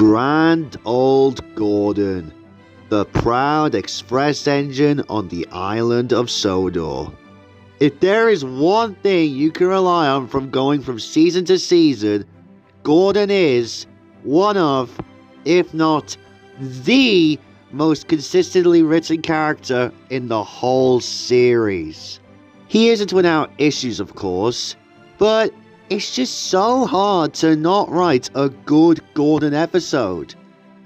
Grand Old Gordon, the proud express engine on the island of Sodor. If there is one thing you can rely on from going from season to season, Gordon is one of, if not the most consistently written character in the whole series. He isn't without issues, of course, but it's just so hard to not write a good Gordon episode,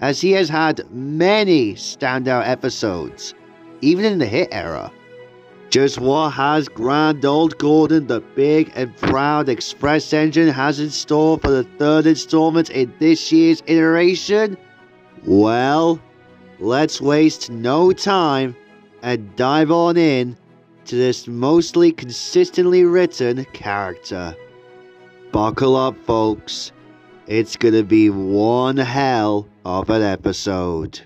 as he has had many standout episodes, even in the hit era. Just what has Grand Old Gordon, the big and proud express engine, has in store for the third installment in this year's iteration? Well, let's waste no time and dive on in to this mostly consistently written character. Buckle up, folks. It's gonna be one hell of an episode.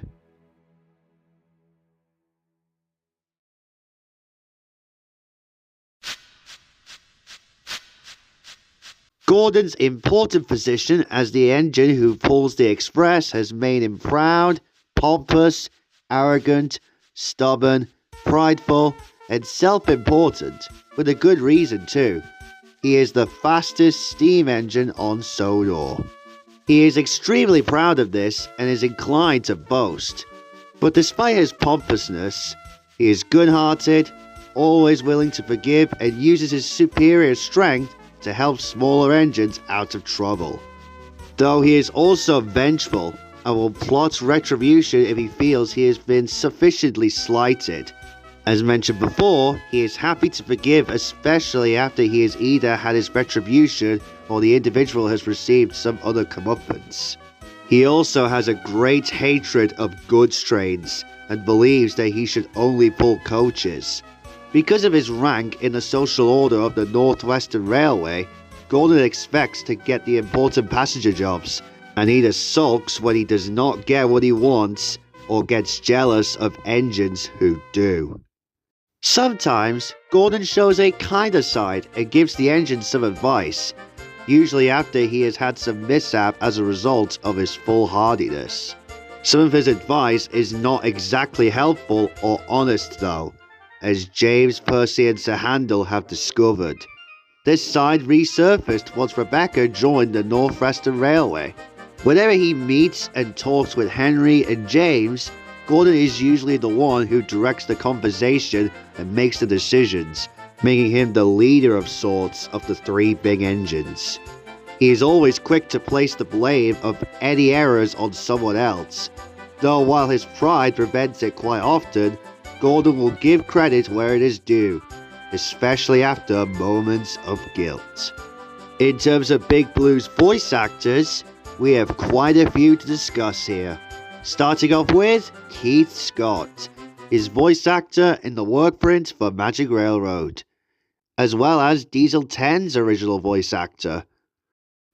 Gordon's important position as the engine who pulls the express has made him proud, pompous, arrogant, stubborn, prideful, and self-important, with a good reason too. He is the fastest steam engine on Sodor. He is extremely proud of this and is inclined to boast. But despite his pompousness, he is good-hearted, always willing to forgive, and uses his superior strength to help smaller engines out of trouble. Though he is also vengeful and will plot retribution if he feels he has been sufficiently slighted. As mentioned before, he is happy to forgive, especially after he has either had his retribution or the individual has received some other comeuppance. He also has a great hatred of goods trains and believes that he should only pull coaches. Because of his rank in the social order of the Northwestern Railway, Gordon expects to get the important passenger jobs, and either sulks when he does not get what he wants or gets jealous of engines who do. Sometimes, Gordon shows a kinder side and gives the engine some advice, usually after he has had some mishap as a result of his foolhardiness. Some of his advice is not exactly helpful or honest though, as James, Percy and Sir Handel have discovered. This side resurfaced once Rebecca joined the Northwestern Railway. Whenever he meets and talks with Henry and James, Gordon is usually the one who directs the conversation and makes the decisions, making him the leader of sorts of the three big engines. He is always quick to place the blame of any errors on someone else, though while his pride prevents it quite often, Gordon will give credit where it is due, especially after moments of guilt. In terms of Big Blue's voice actors, we have quite a few to discuss here. Starting off with Keith Scott, his voice actor in the work print for Magic Railroad, as well as Diesel 10's original voice actor.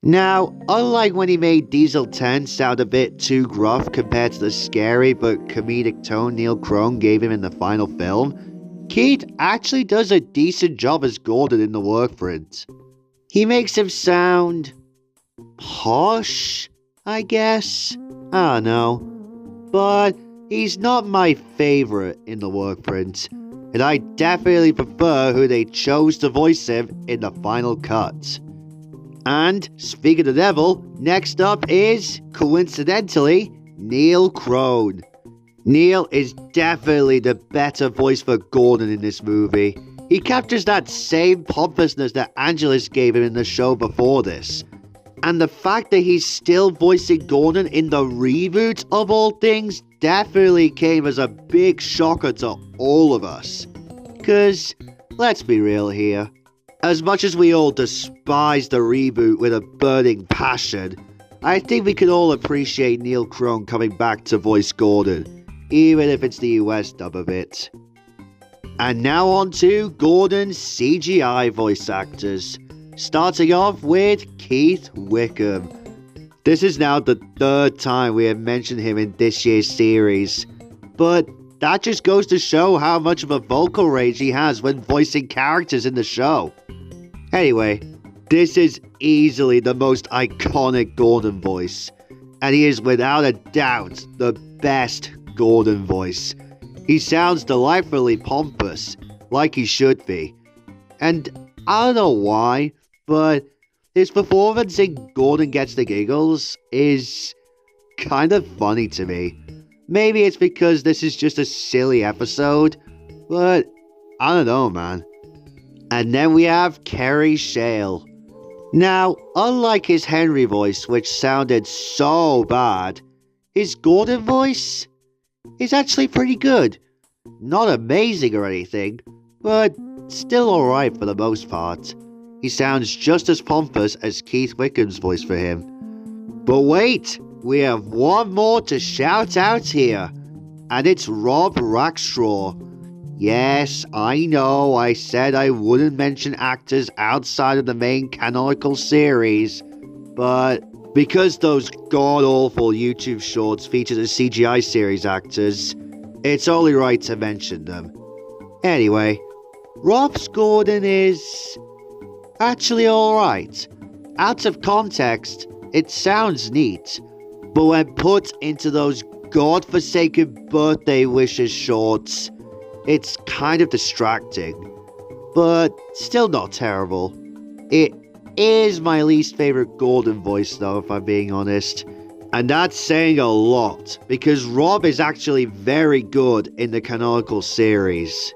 Now, unlike when he made Diesel 10 sound a bit too gruff compared to the scary but comedic tone Neil Crone gave him in the final film, Keith actually does a decent job as Gordon in the work print. He makes him sound posh, I guess? I don't know. But he's not my favourite in the work print, and I definitely prefer who they chose to voice him in the final cut. And, speaking of the devil, next up is, coincidentally, Neil Crone. Neil is definitely the better voice for Gordon in this movie. He captures that same pompousness that Angelus gave him in the show before this. And the fact that he's still voicing Gordon in the reboot of all things definitely came as a big shocker to all of us. Cause, let's be real here. As much as we all despise the reboot with a burning passion, I think we can all appreciate Neil Crone coming back to voice Gordon, even if it's the US dub of it. And now on to Gordon's CGI voice actors, starting off with Keith Wickham. This is now the third time we have mentioned him in this year's series, but that just goes to show how much of a vocal range he has when voicing characters in the show. Anyway, this is easily the most iconic Gordon voice, and he is without a doubt the best Gordon voice. He sounds delightfully pompous, like he should be. And I don't know why, but his performance in Gordon Gets the Giggles is kind of funny to me. Maybe it's because this is just a silly episode, but I don't know, man. And then we have Kerry Shale. Now, unlike his Henry voice, which sounded so bad, his Gordon voice is actually pretty good. Not amazing or anything, but still alright for the most part. He sounds just as pompous as Keith Wickham's voice for him. But wait, we have one more to shout out here, and it's Rob Rackstraw. Yes, I know I said I wouldn't mention actors outside of the main canonical series, but because those god-awful YouTube shorts feature the CGI series actors, it's only right to mention them. Anyway, Rob's Gordon is actually alright. Out of context, it sounds neat, but when put into those godforsaken birthday wishes shorts, it's kind of distracting, but still not terrible. It is my least favorite Gordon voice though, if I'm being honest. And that's saying a lot, because Rob is actually very good in the canonical series.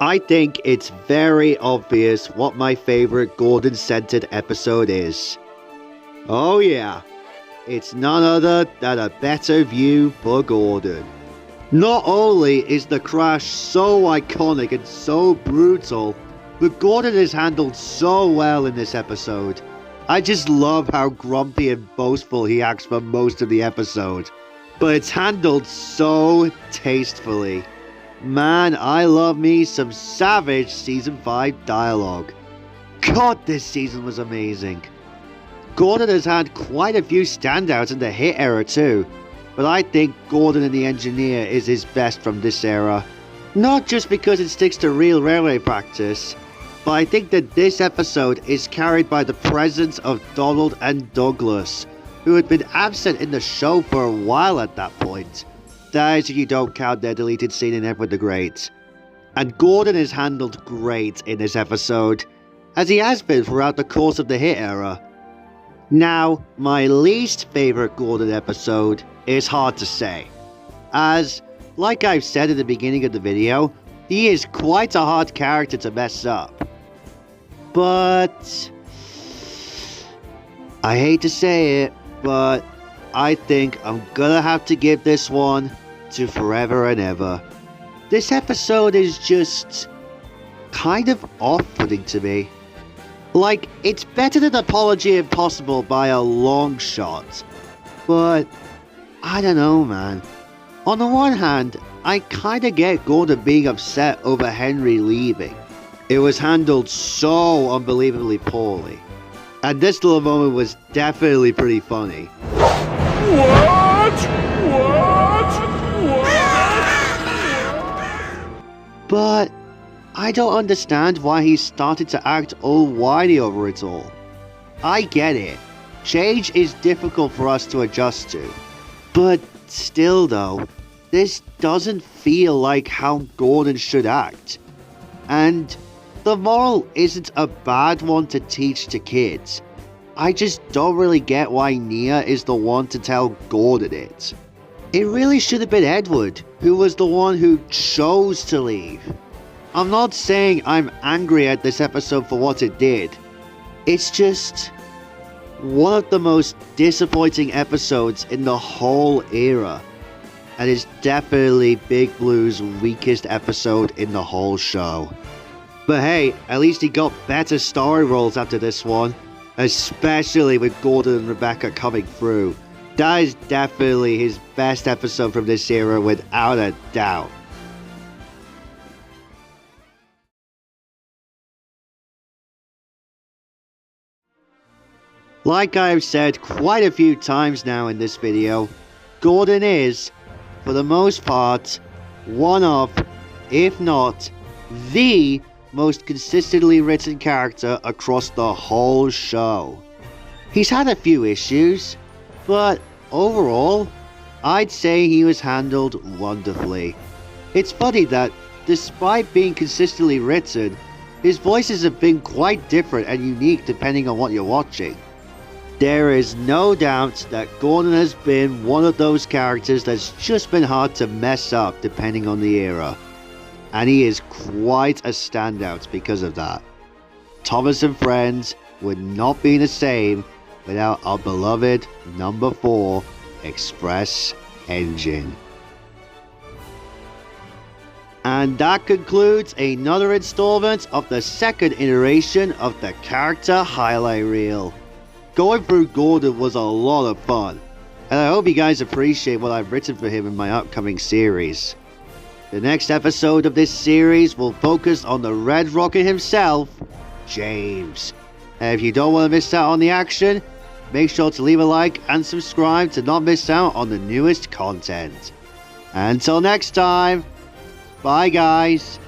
I think it's very obvious what my favorite Gordon-centered episode is. Oh yeah, it's none other than A Better View for Gordon. Not only is the crash so iconic and so brutal, but Gordon is handled so well in this episode. I just love how grumpy and boastful he acts for most of the episode, but it's handled so tastefully. Man, I love me some savage Season 5 dialogue. God, this season was amazing. Gordon has had quite a few standouts in the hit era too, but I think Gordon and the Engineer is his best from this era. Not just because it sticks to real railway practice, but I think that this episode is carried by the presence of Donald and Douglas, who had been absent in the show for a while at that point. That is if you don't count their deleted scene in Edward the Great. And Gordon is handled great in this episode, as he has been throughout the course of the hit era. Now, my least favourite Gordon episode is hard to say, as, like I've said at the beginning of the video, he is quite a hard character to mess up. But I hate to say it, but I think I'm gonna have to give this one to Forever and Ever. This episode is just kind of off-putting to me. Like, it's better than Apology Impossible by a long shot, but I don't know, man. On the one hand, I kinda get Gordon being upset over Henry leaving. It was handled so unbelievably poorly, and this little moment was definitely pretty funny. But I don't understand why he started to act all whiny over it all. I get it. Change is difficult for us to adjust to. But still though, this doesn't feel like how Gordon should act. And the moral isn't a bad one to teach to kids. I just don't really get why Nia is the one to tell Gordon it. It really should have been Edward, who was the one who chose to leave. I'm not saying I'm angry at this episode for what it did. It's just one of the most disappointing episodes in the whole era. And it's definitely Big Blue's weakest episode in the whole show. But hey, at least he got better story roles after this one. Especially with Gordon and Rebecca coming through. That is definitely his best episode from this era without a doubt. Like I've said quite a few times now in this video, Gordon is, for the most part, one of, if not the most consistently written character across the whole show. He's had a few issues, but overall, I'd say he was handled wonderfully. It's funny that, despite being consistently written, his voices have been quite different and unique depending on what you're watching. There is no doubt that Gordon has been one of those characters that's just been hard to mess up depending on the era. And he is quite a standout because of that. Thomas and Friends would not be the same without our beloved number 4 Express Engine. And that concludes another installment of the second iteration of the character highlight reel. Going through Gordon was a lot of fun, and I hope you guys appreciate what I've written for him in my upcoming series. The next episode of this series will focus on the Red Rocket himself, James. And if you don't want to miss out on the action, make sure to leave a like and subscribe to not miss out on the newest content. Until next time, bye guys.